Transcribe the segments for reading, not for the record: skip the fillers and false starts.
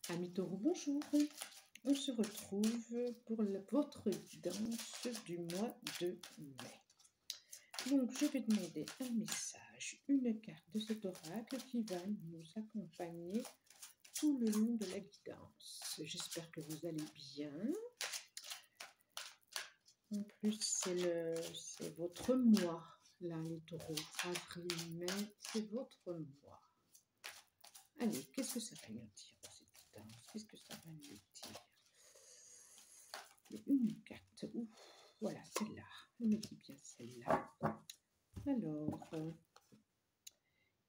Amis taureaux, bonjour. On se retrouve pour votre guidance du mois de mai. Donc, je vais demander un message, une carte de cet oracle qui va nous accompagner tout le long de la guidance. J'espère que vous allez bien. En plus, c'est votre mois, là, les taureaux. Avril, mai, c'est votre mois. Allez, qu'est-ce que ça va nous dire dans cette guidance? Qu'est-ce que ça va nous dire? Une carte. Ouf, voilà, celle-là. On me dit bien celle-là. Alors,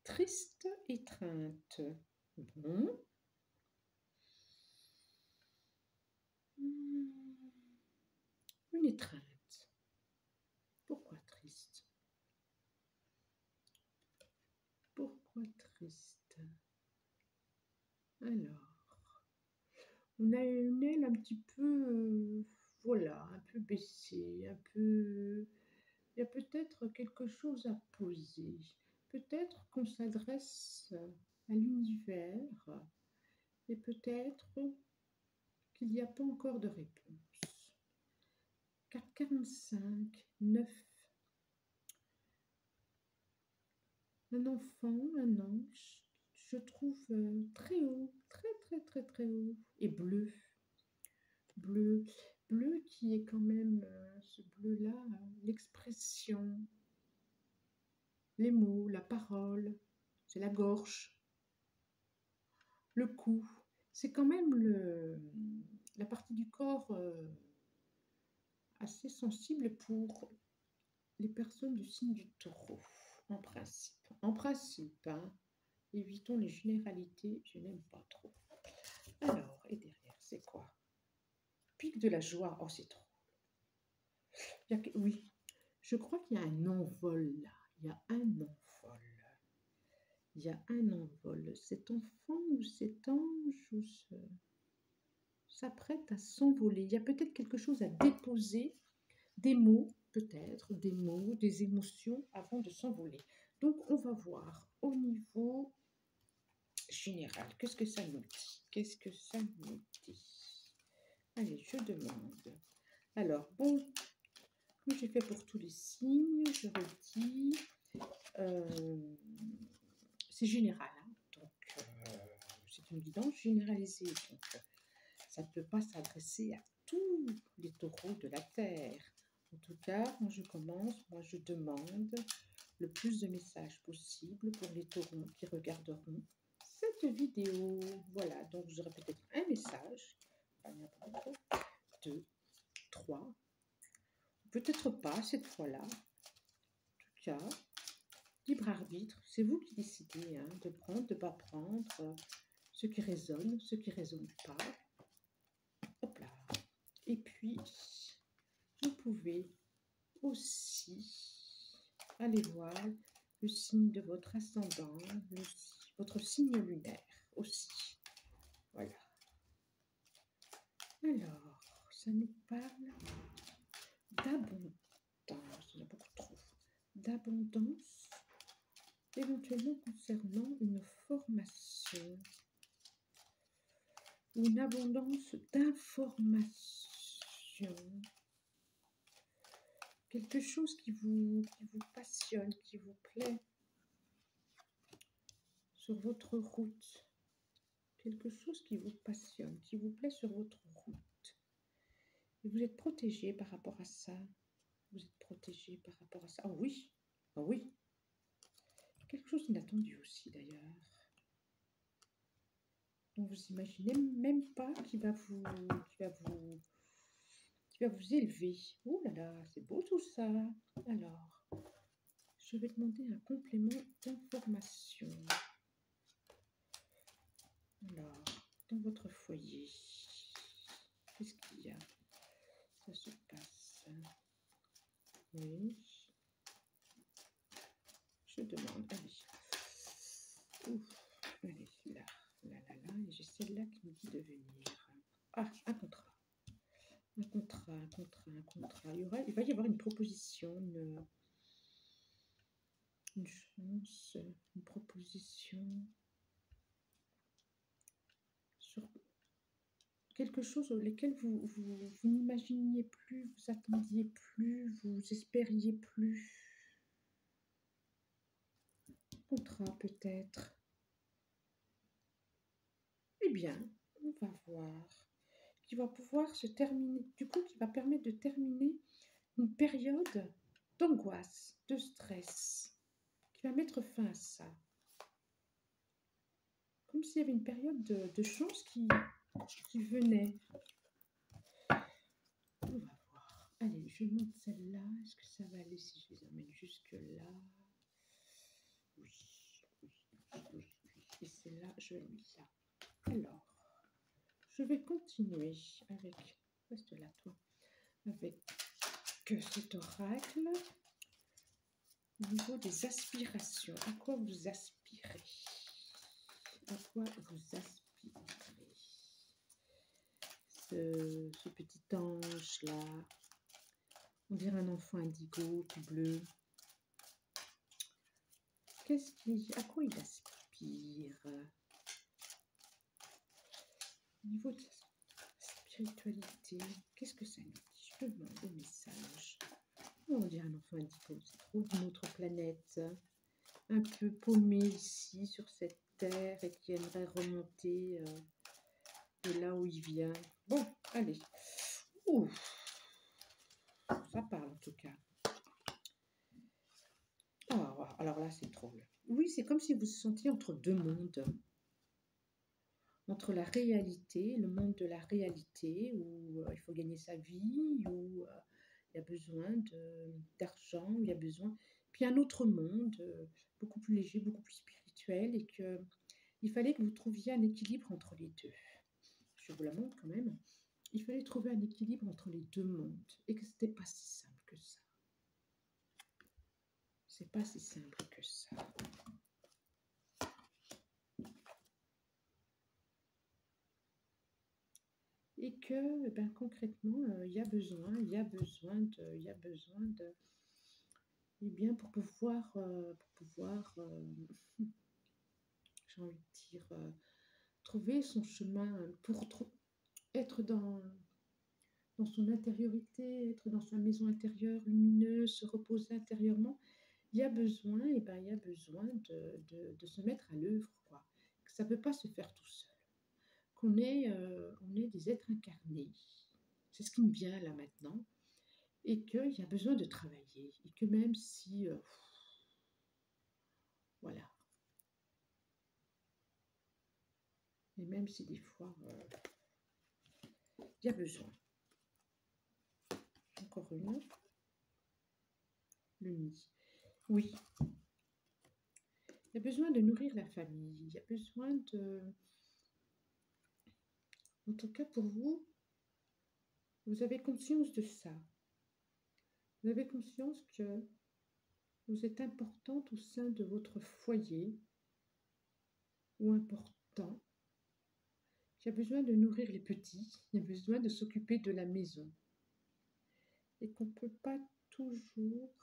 triste étreinte. Bon. Une étreinte. Pourquoi triste? Pourquoi triste? Alors, on a une aile un petit peu, voilà, un peu baissée, un peu... Il y a peut-être quelque chose à poser. Peut-être qu'on s'adresse à l'univers et peut-être qu'il n'y a pas encore de réponse. 4,45, 9. Un enfant, un ange, je trouve très haut, très haut, et bleu. Bleu qui est quand même, ce bleu-là, l'expression, les mots, la parole, c'est la gorge, le cou. C'est quand même la partie du corps assez sensible pour les personnes du signe du taureau, en principe. En principe, hein, évitons les généralités, je n'aime pas trop. Alors, et derrière, c'est quoi? Pic de la joie, oh c'est trop. Oui, je crois qu'il y a un envol là, il y a un envol. Il y a un envol. Cet enfant ou cet ange s'apprête à s'envoler. Il y a peut-être quelque chose à déposer, des mots, peut-être, des mots, des émotions avant de s'envoler. Donc, on va voir au niveau général. Qu'est-ce que ça nous dit? Qu'est-ce que ça nous dit? Allez, je demande. Alors, bon, comme j'ai fait pour tous les signes, je redis. C'est général, hein, donc c'est une guidance généralisée. Donc, ça ne peut pas s'adresser à tous les taureaux de la Terre. En tout cas, quand je commence, moi je demande le plus de messages possible pour les taureaux qui regarderont cette vidéo. Voilà, donc vous aurez peut-être un message, pas n'importe quoi, 2, 3, peut-être pas cette fois-là. En tout cas, libre arbitre, c'est vous qui décidez hein, de prendre, de ne pas prendre, ce qui résonne, ce qui ne résonne pas. Hop là. Et puis, vous pouvez aussi aller voir le signe de votre ascendant, votre signe lunaire aussi. Voilà. Alors, ça nous parle d'abondance, il y en a beaucoup trop, d'abondance, éventuellement concernant une formation, ou une abondance d'informations, quelque chose qui vous passionne, qui vous plaît sur votre route, quelque chose qui vous passionne, qui vous plaît sur votre route. Et vous êtes protégé par rapport à ça. Vous êtes protégé par rapport à ça. Ah oui, ah oui. Quelque chose d'inattendu aussi d'ailleurs. Donc vous imaginez même pas qui va vous élever. Oh là là, c'est beau tout ça. Alors, je vais demander un complément d'information. Alors, dans votre foyer, qu'est-ce qu'il y a? Ça se passe. Oui. Je demande. Allez. Ouf. Allez, là. Et j'ai celle-là qui me dit de venir. Ah, un contrat. Un contrat. Il va y avoir une proposition, une chance, une proposition quelque chose lesquels vous n'imaginiez plus, vous attendiez plus, vous espériez plus. Contrat peut-être. Eh bien, on va voir. Qui va pouvoir se terminer, du coup, qui va permettre de terminer une période d'angoisse, de stress, qui va mettre fin à ça. Comme s'il y avait une période de chance qui venait. On va voir. Allez, je monte celle-là. Est-ce que ça va aller si je les emmène jusque-là? Oui, oui, oui. Et celle-là, je vais mettre là. Alors, je vais continuer avec, reste là toi, avec cet oracle. Au niveau des aspirations, à quoi vous aspirez? À quoi vous aspirez? Ce petit ange là, on dirait un enfant indigo, tout bleu. À quoi il aspire? Au niveau de sa spiritualité, qu'est-ce que ça nous dit? Je demande au message. Oh, on dirait un enfant indigo, c'est trop d'une autre planète, un peu paumé ici sur cette terre et qui aimerait remonter de là où il vient. Bon, allez. Ouh. Ça parle en tout cas. Oh, alors là, c'est drôle. Oui, c'est comme si vous vous sentiez entre deux mondes. Entre la réalité, le monde de la réalité, où il faut gagner sa vie, où il y a besoin d'argent, où il y a besoin... Puis un autre monde, beaucoup plus léger, beaucoup plus spirituel, et qu'il fallait que vous trouviez un équilibre entre les deux. Je vous la montre quand même. Il fallait trouver un équilibre entre les deux mondes, et que c'était pas si simple que ça. C'est pas si simple que ça. Et que ben, concrètement, il y a besoin de, eh bien, pour pouvoir j'ai envie de dire, trouver son chemin, pour être dans son intériorité, être dans sa maison intérieure lumineuse, se reposer intérieurement, il y a besoin, et ben, il y a besoin de se mettre à l'œuvre, quoi. Que ça ne peut pas se faire tout seul. On est des êtres incarnés. C'est ce qui me vient là maintenant. Et qu'il y a besoin de travailler. Et que même si... voilà. Et même si des fois, il y a besoin. Encore une. Le nid. Oui. Il y a besoin de nourrir la famille. Il y a besoin de... En tout cas, pour vous, vous avez conscience de ça. Vous avez conscience que vous êtes importante au sein de votre foyer, ou important, qui a besoin de nourrir les petits, il y a besoin de s'occuper de la maison. Et qu'on ne peut pas toujours...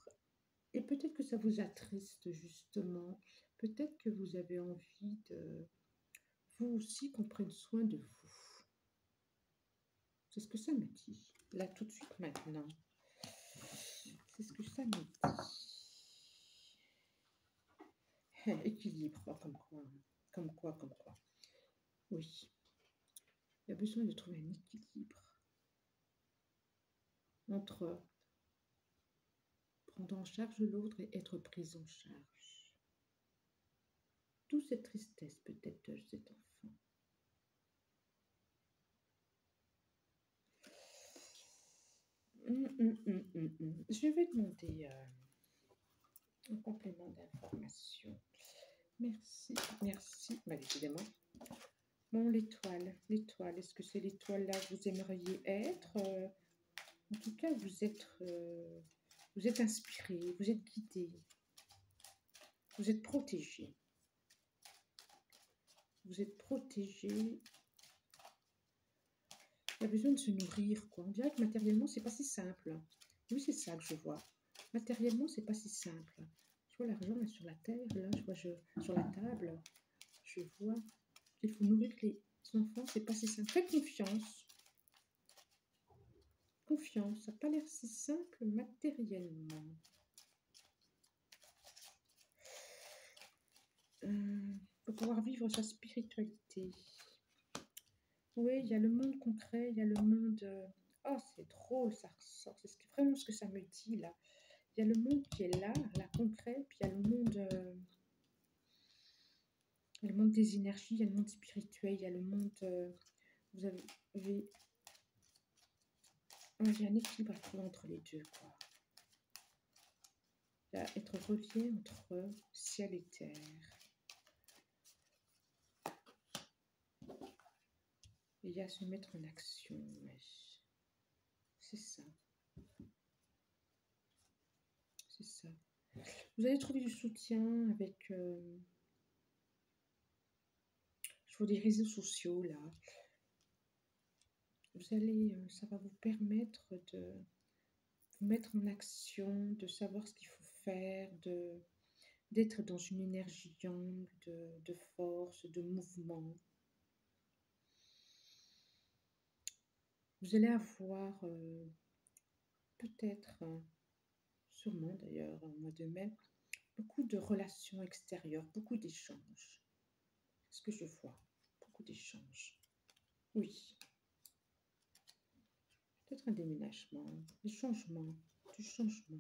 Et peut-être que ça vous attriste justement. Peut-être que vous avez envie de... Vous aussi qu'on prenne soin de vous. C'est ce que ça me dit. Là, tout de suite, maintenant. C'est ce que ça me dit. Équilibre, comme quoi. Comme quoi, comme quoi. Oui. Il y a besoin de trouver un équilibre entre prendre en charge l'autre et être prise en charge. D'où cette tristesse peut-être de cet enfant. Je vais demander un complément d'information. Merci, merci. Bah, décidément. Bon, l'étoile, est-ce que c'est l'étoile là que vous aimeriez être? En tout cas, vous êtes inspiré, vous êtes guidé, vous êtes protégé. Vous êtes protégé. Il y a besoin de se nourrir, quoi. On dirait que matériellement, c'est pas si simple. Oui, c'est ça que je vois. Matériellement, c'est pas si simple. Je vois l'argent là sur la terre, là, je vois sur la table. Je vois qu'il faut nourrir les enfants, c'est pas si simple. Faites confiance. confiance. Ça n'a pas l'air si simple matériellement. Pour pouvoir vivre sa spiritualité. Oui, il y a le monde concret, il y a le monde... Oh, c'est drôle, ça ressort. C'est vraiment ce que ça me dit, là. Il y a le monde qui est là, concret, puis il y a le monde des énergies, il y a le monde spirituel, il y a le monde... vous avez... il y a un équilibre à trouver entre les deux, quoi. Il y a être relié entre ciel et terre. Et il y a se mettre en action, ouais. C'est ça. C'est ça. Vous allez trouver du soutien avec... je vois des réseaux sociaux, là. Vous allez... ça va vous permettre de vous mettre en action, de savoir ce qu'il faut faire, d'être dans une énergie yang, de force, de mouvement. Vous allez avoir peut-être, sûrement d'ailleurs, au mois de mai, beaucoup de relations extérieures, beaucoup d'échanges. C'est ce que je vois, beaucoup d'échanges. Oui. Peut-être un déménagement, du changement aussi.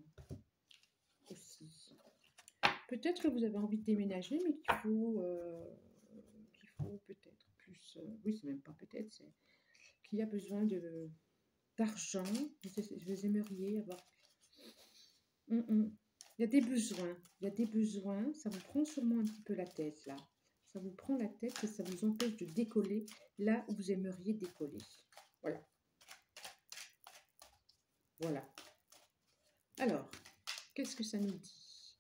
Peut-être que vous avez envie de déménager, mais qu'il faut peut-être plus... oui, c'est même pas peut-être, c'est qu'il y a besoin d'argent. Vous aimeriez avoir... Il y a des besoins, ça vous prend sûrement un petit peu la tête, là. Ça vous prend la tête et ça vous empêche de décoller là où vous aimeriez décoller. Voilà. Voilà. Alors, qu'est-ce que ça nous dit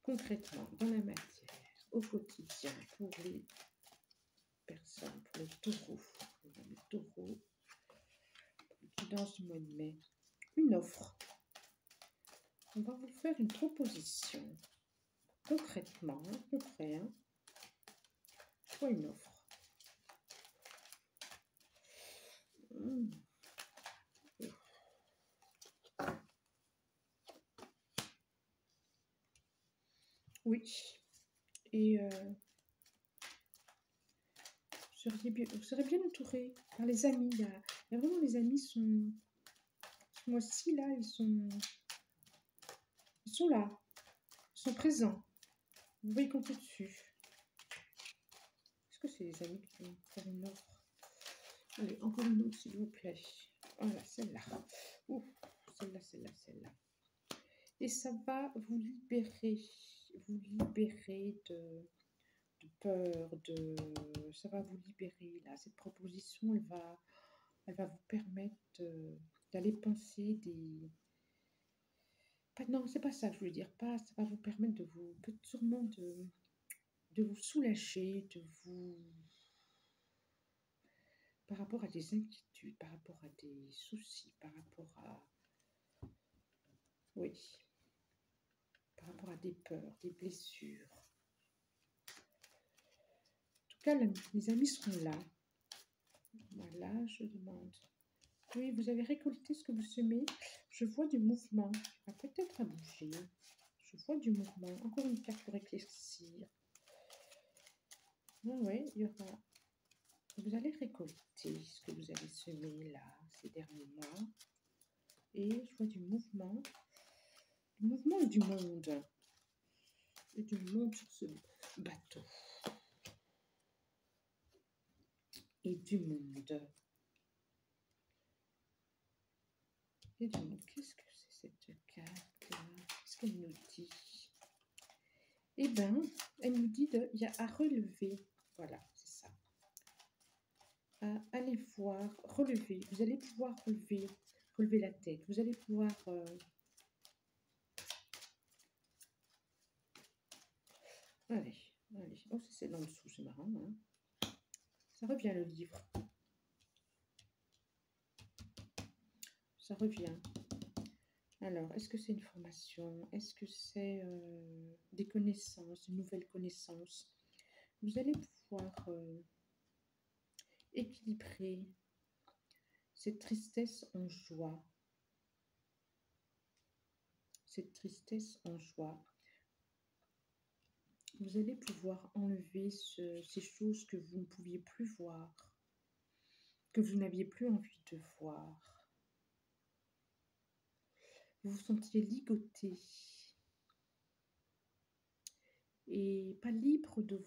concrètement dans la matière, au quotidien, pour les personnes, pour les taureaux, dans ce mois de mai? Une offre. On va vous faire une proposition. Concrètement, concret, hein. Soit une offre. Oui. Et vous serez bien entouré par les amis. Il y a vraiment les amis sont... Ce mois-ci, là, ils sont là. Ils sont présents. Vous pouvez compter dessus. Est-ce que c'est les amis qui vont faire une offre? Allez, encore une autre, s'il vous plaît. Voilà, celle-là. Ouf, celle-là. Et ça va vous libérer de peur, ça va vous libérer, là. Cette proposition, elle va vous permettre d'aller penser des... non, c'est pas ça que je voulais dire. Ça va vous permettre de vous... sûrement de vous soulager, par rapport à des inquiétudes, par rapport à des soucis, par rapport à... Oui. Par rapport à des peurs, des blessures. En tout cas, les amis seront là. Voilà, je demande. Oui, vous avez récolté ce que vous semez. Je vois du mouvement. Il va peut-être à bouger. Je vois du mouvement. Encore une carte pour éclaircir. Ah ouais, il y aura... Vous allez récolter ce que vous avez semé là, ces derniers mois. Et je vois du mouvement. Du mouvement et du monde. Et du monde sur ce bateau. Et du monde. Et du monde. Qu'est-ce que c'est cette carte-là? Qu'est-ce qu'elle nous dit? Eh bien, elle nous dit il y a à relever. Voilà, c'est ça. Allez voir, relever. Vous allez pouvoir relever la tête. Vous allez pouvoir... Allez. Oh, c'est dans le dessous, c'est marrant. Hein. Ça revient le livre. Ça revient. Alors, est-ce que c'est une formation? Est-ce que c'est des connaissances, de nouvelles connaissances? Vous allez pouvoir équilibrer cette tristesse en joie. cette tristesse en joie. Vous allez pouvoir enlever ces choses que vous ne pouviez plus voir, que vous n'aviez plus envie de voir. Vous vous sentiez ligoté et pas libre de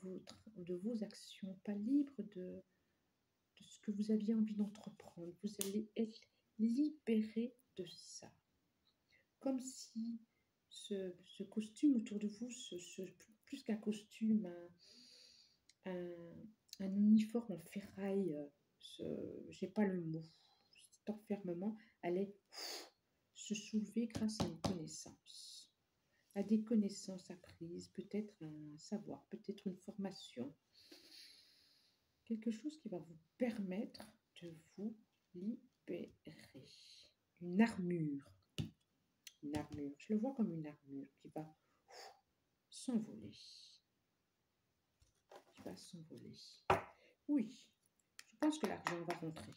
vos actions, pas libre de ce que vous aviez envie d'entreprendre. Vous allez être libéré de ça. Comme si ce costume autour de vous, plus qu'un costume, un uniforme en ferraille, j'ai pas le mot, cet enfermement allait se soulever grâce à une connaissance, à des connaissances apprises, peut-être un savoir, peut-être une formation, quelque chose qui va vous permettre de vous libérer. Une armure, je le vois comme une armure qui va s'envoler. Oui, je pense que l'argent va rentrer.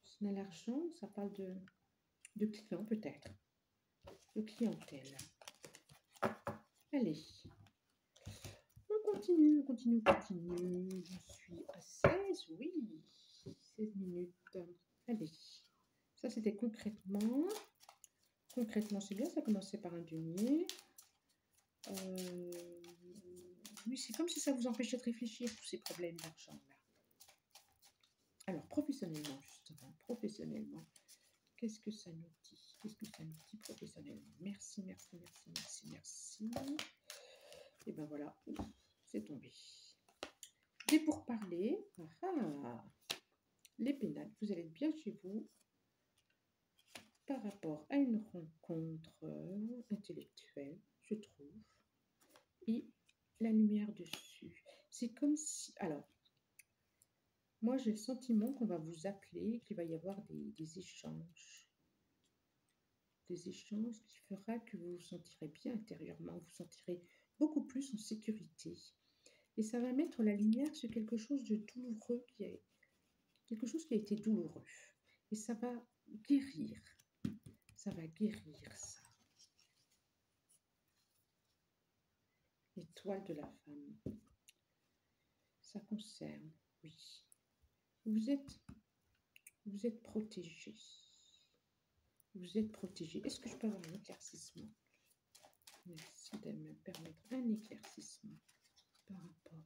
Ce n'est l'argent, ça parle de clients peut-être, de clientèle. Allez, on continue. Je suis à 16, oui, 16 minutes. Allez, ça c'était concrètement. Concrètement, c'est bien, ça commençait par un denier. Oui, c'est comme si ça vous empêchait de réfléchir, tous ces problèmes d'argent-là. Alors, professionnellement, justement, qu'est-ce que ça nous dit? Qu'est-ce que ça nous dit professionnellement? Merci. Et ben voilà, c'est tombé. Des pourparlers. Les pénales, vous allez être bien chez vous par rapport à une rencontre intellectuelle, je trouve. Et la lumière dessus. C'est comme si... Alors, moi, j'ai le sentiment qu'on va vous appeler, qu'il va y avoir des échanges. Des échanges qui fera que vous vous sentirez bien intérieurement, vous vous sentirez beaucoup plus en sécurité. Et ça va mettre la lumière sur quelque chose de douloureux, quelque chose qui a été douloureux. Et ça va guérir. Ça va guérir ça. L'étoile de la femme. Ça concerne, oui. Vous êtes protégé. Vous êtes protégé. Est-ce que je peux avoir un éclaircissement? Merci de me permettre un éclaircissement par rapport.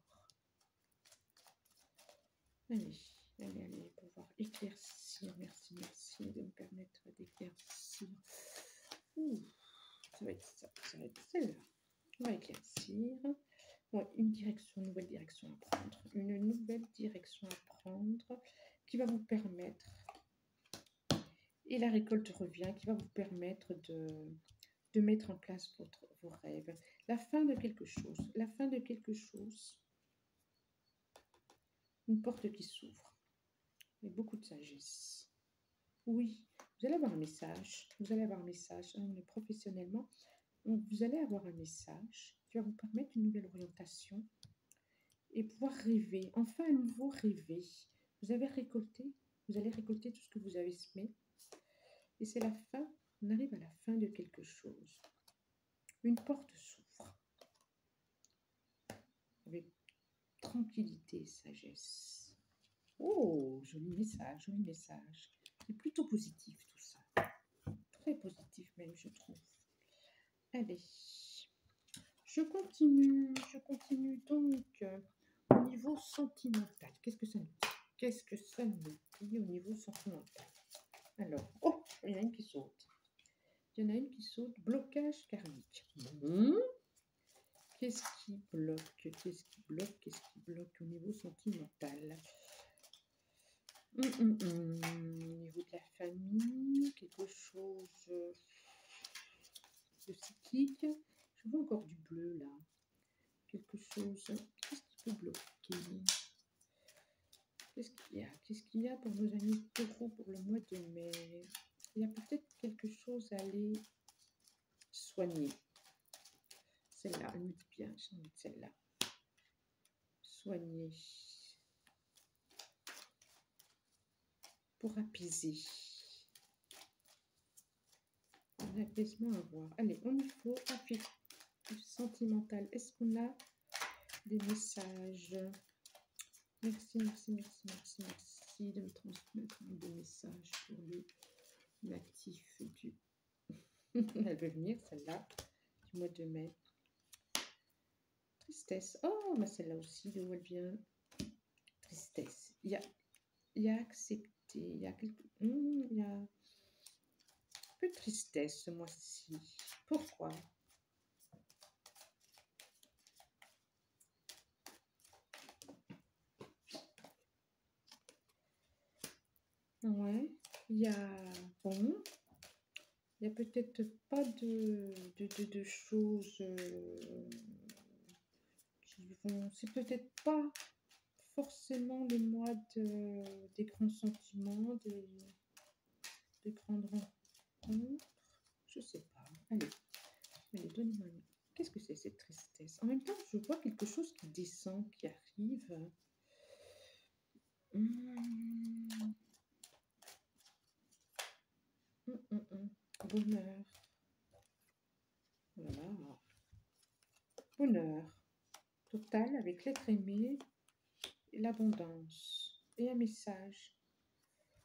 Allez, pouvoir éclaircir. Merci de me permettre d'éclaircir. Ça va être celle-là. On va éclaircir. Ouais, une nouvelle direction à prendre. Une nouvelle direction à prendre qui va vous permettre, et la récolte revient, qui va vous permettre de mettre en place vos rêves. La fin de quelque chose. Une porte qui s'ouvre. Avec beaucoup de sagesse. Oui, vous allez avoir un message. Professionnellement, vous allez avoir un message qui va vous permettre une nouvelle orientation et pouvoir rêver. Enfin, à nouveau rêver. Vous allez récolter tout ce que vous avez semé. Et c'est la fin. On arrive à la fin de quelque chose. Une porte s'ouvre. Avec tranquillité, sagesse. Oh, joli message. C'est plutôt positif tout ça. Très positif même, je trouve. Allez. Je continue donc au niveau sentimental. Qu'est-ce que ça nous dit au niveau sentimental? Alors, oh, il y en a une qui saute. Blocage karmique. Qu'est-ce qui bloque au niveau sentimental? Au niveau de la famille, quelque chose de cyclique. Je vois encore du bleu là. Quelque chose. Qu'est-ce qui peut bloquer? Qu'est-ce qu'il y a pour nos amis taureaux pour le mois de mai? Il y a peut-être quelque chose à aller soigner. Celle-là, elle me dit bien, j'ai envie de celle-là. Soigner. Pour apaiser. Un apaisement à voir. Allez, on y faut affectif, sentimental. Est-ce qu'on a des messages? Merci, merci, merci, merci, merci de me transmettre des messages pour le natif du... Elle veut venir, celle-là, du mois de mai. Tristesse. Oh, mais celle-là aussi, d'où elle vient? Tristesse. Il y a accepté, il y a quelque... il y a un peu de tristesse ce mois-ci. Pourquoi? Ouais, il y a... Bon, il n'y a peut-être pas de choses qui vont... C'est peut-être pas forcément le mois des grands sentiments, des grandes rencontres. Je sais pas. Allez, donnez-moi une... Qu'est-ce que c'est cette tristesse? En même temps, je vois quelque chose qui descend, qui arrive. Bonheur. Voilà. Bonheur total avec l'être aimé et l'abondance. Et un message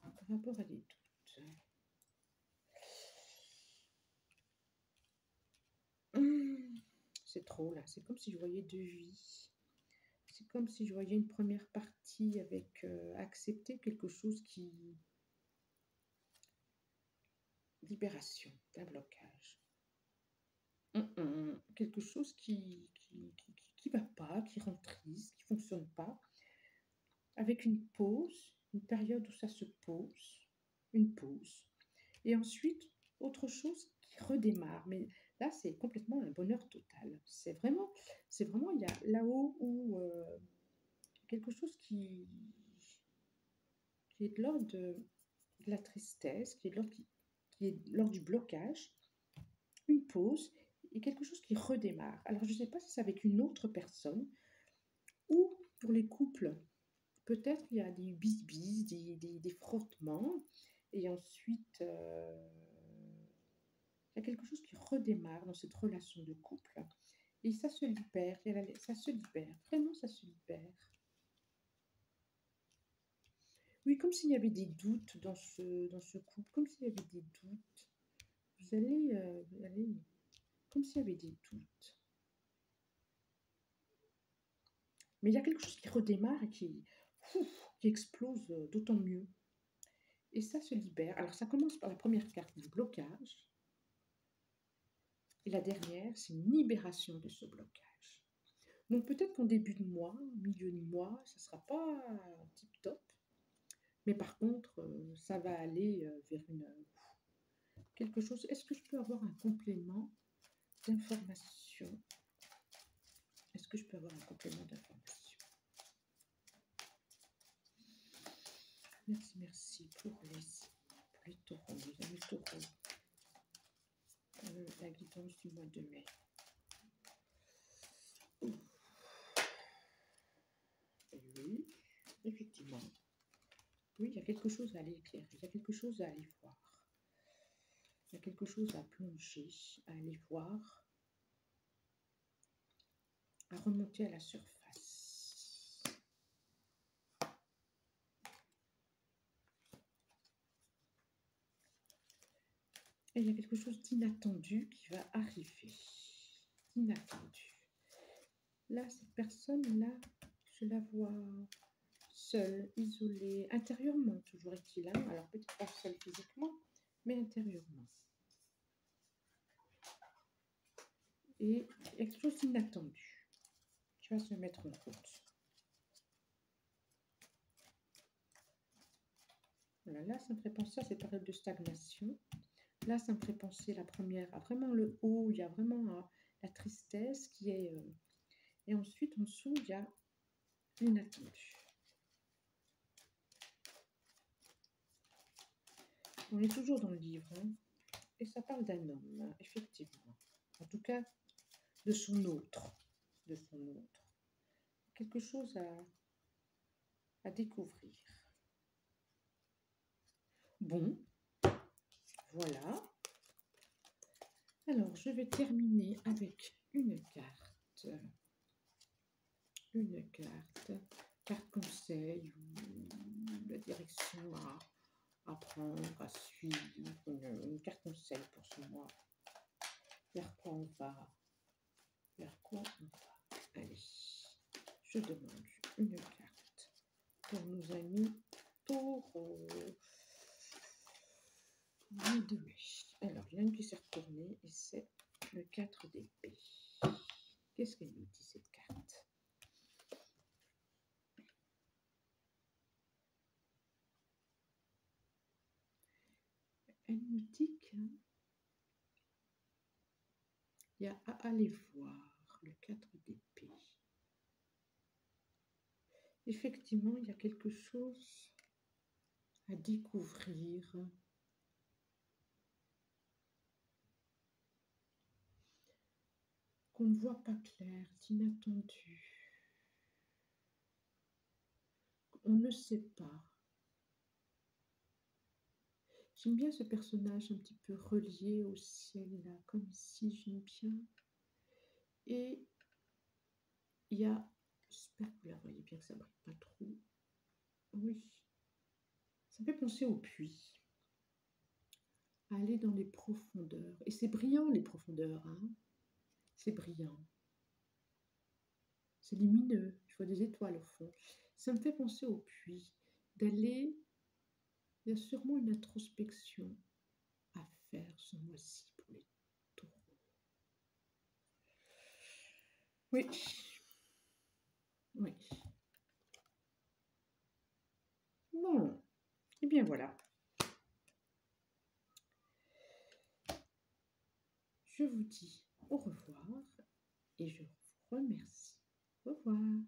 par rapport à des doutes. C'est trop là. C'est comme si je voyais deux vies. C'est comme si je voyais une première partie avec accepter quelque chose qui... Libération d'un blocage. Quelque chose qui va pas, qui rend triste, qui fonctionne pas. Avec une pause, une période où ça se pose, une pause. Et ensuite, autre chose qui redémarre. Mais là, c'est complètement un bonheur total. C'est vraiment, il y a là-haut où quelque chose qui est de l'ordre de la tristesse, qui est de l'ordre du blocage, une pause et quelque chose qui redémarre. Alors, je ne sais pas si c'est avec une autre personne ou pour les couples. Peut-être il y a des bis-bis, des frottements, et ensuite il y a quelque chose qui redémarre dans cette relation de couple. Et ça se libère, ça se libère, vraiment ça se libère. Oui, comme s'il y avait des doutes dans ce couple, comme s'il y avait des doutes. Vous allez, comme s'il y avait des doutes. Mais il y a quelque chose qui redémarre et qui explose d'autant mieux. Et ça se libère. Alors ça commence par la première carte du blocage. Et la dernière, c'est une libération de ce blocage. Donc peut-être qu'en début de mois, milieu de mois, ça ne sera pas tip-top. Mais par contre, ça va aller vers quelque chose. Est-ce que je peux avoir un complément d'information? Est-ce que je peux avoir un complément d'information? Merci pour les taureaux, les amis taureaux. La guidance du mois de mai. Et oui, effectivement. Oui, il y a quelque chose à aller éclairer, il y a quelque chose à aller voir. Il y a quelque chose à plonger, à aller voir, à remonter à la surface. Et il y a quelque chose d'inattendu qui va arriver. Inattendu. Là, cette personne-là, je la vois seule, isolée, intérieurement, toujours est-il. Hein? Alors, peut-être pas seule physiquement, mais intérieurement. Et il y a quelque chose d'inattendu qui va se mettre en route. Voilà, là, ça me fait penser à cette période de stagnation. Là, ça me fait penser la première, à vraiment le haut, il y a vraiment la tristesse qui est... et ensuite, en dessous, il y a l'inattendu. On est toujours dans le livre, hein, et ça parle d'un homme, effectivement. En tout cas, de son autre. Quelque chose à découvrir. Bon, voilà. Alors, je vais terminer avec une carte. Carte conseil ou la direction à prendre, à suivre. Une carte conseil pour ce mois. Vers quoi on va? Vers quoi on va? Allez, je demande une carte pour nos amis taureaux. Mois de mai. Alors, il y en a une qui s'est retournée et c'est le 4 d'épée. Qu'est-ce qu'elle nous dit cette carte? Elle nous dit qu'il y a à aller voir le 4 d'épée. Effectivement, il y a quelque chose à découvrir. Qu'on ne voit pas clair, d'inattendu. On ne sait pas. J'aime bien ce personnage un petit peu relié au ciel, là, comme ici, j'aime bien. Et il y a, j'espère que vous la voyez bien, que ça ne brille pas trop. Oui, ça me fait penser au puits. À aller dans les profondeurs. Et c'est brillant, les profondeurs, hein. C'est brillant. C'est lumineux, je vois des étoiles au fond. Ça me fait penser au puits, d'aller, il y a sûrement une introspection à faire ce mois-ci pour les taureaux. Oui, oui. Bon, et bien voilà. Je vous dis au revoir et je vous remercie. Au revoir.